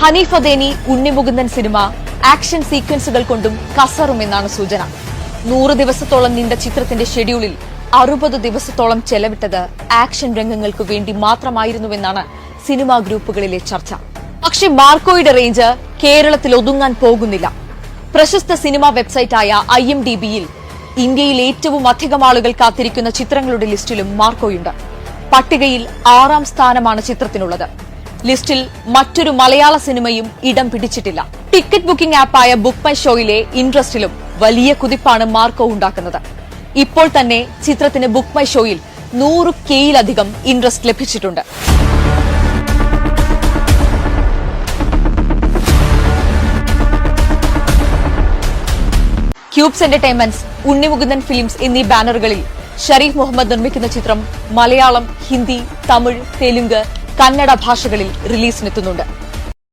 Hanif Adeni Unni Mukundan cinema action സീക്വൻസുകൾ കൊണ്ടും കസറുമെന്നാണ് സൂചന. 100 ദിവസത്തോളം നീണ്ട ചിത്രത്തിന്റെ ഷെഡ്യൂളിൽ 60 ദിവസത്തോളം ചെലവിട്ടത് ആക്ഷൻ രംഗങ്ങൾക്ക് വേണ്ടി മാത്രമായിരുന്നുവെന്നാണ് സിനിമാ ഗ്രൂപ്പുകളിലെ ചർച്ച. പക്ഷേ മാർക്കോയുടെ റേഞ്ച് കേരളത്തിൽ ഒതുങ്ങാൻ പോകുന്നില്ല. പ്രശസ്ത സിനിമാ വെബ്സൈറ്റായ IMDbയിൽ ഇന്ത്യയിൽ ഏറ്റവും അധികം ആളുകൾ കാത്തിരിക്കുന്ന ചിത്രങ്ങളുടെ ലിസ്റ്റിലും മാർക്കോയുണ്ട്. പട്ടികയിൽ 6ാം സ്ഥാനമാണ് ചിത്രത്തിനുള്ളത്. ലിസ്റ്റിൽ മറ്റൊരു മലയാള സിനിമയും ഇടം പിടിച്ചിട്ടില്ല. ടിക്കറ്റ് ബുക്കിംഗ് ആപ്പായ ബുക്ക് മൈ ഷോയിലെ ഇൻട്രസ്റ്റിലും വലിയ കുതിപ്പാണ് മാർക്കോ ഉണ്ടാക്കുന്നത്. ഇപ്പോൾ തന്നെ ചിത്രത്തിന് ബുക്ക് മൈ ഷോയിൽ 100Kയിലധികം ഇൻട്രസ്റ്റ് ലഭിച്ചിട്ടുണ്ട്. ക്യൂബ്സ് എന്റർടൈൻമെന്റ്സ്, ഉണ്ണിമുകുന്ദൻ ഫിലിംസ് എന്നീ ബാനറുകളിൽ ഷരീഫ് മുഹമ്മദ് നിർമ്മിക്കുന്ന ചിത്രം മലയാളം, ഹിന്ദി, തമിഴ്, തെലുങ്ക്, കന്നഡ ഭാഷകളിൽ റിലീസിനെത്തുന്നുണ്ട്.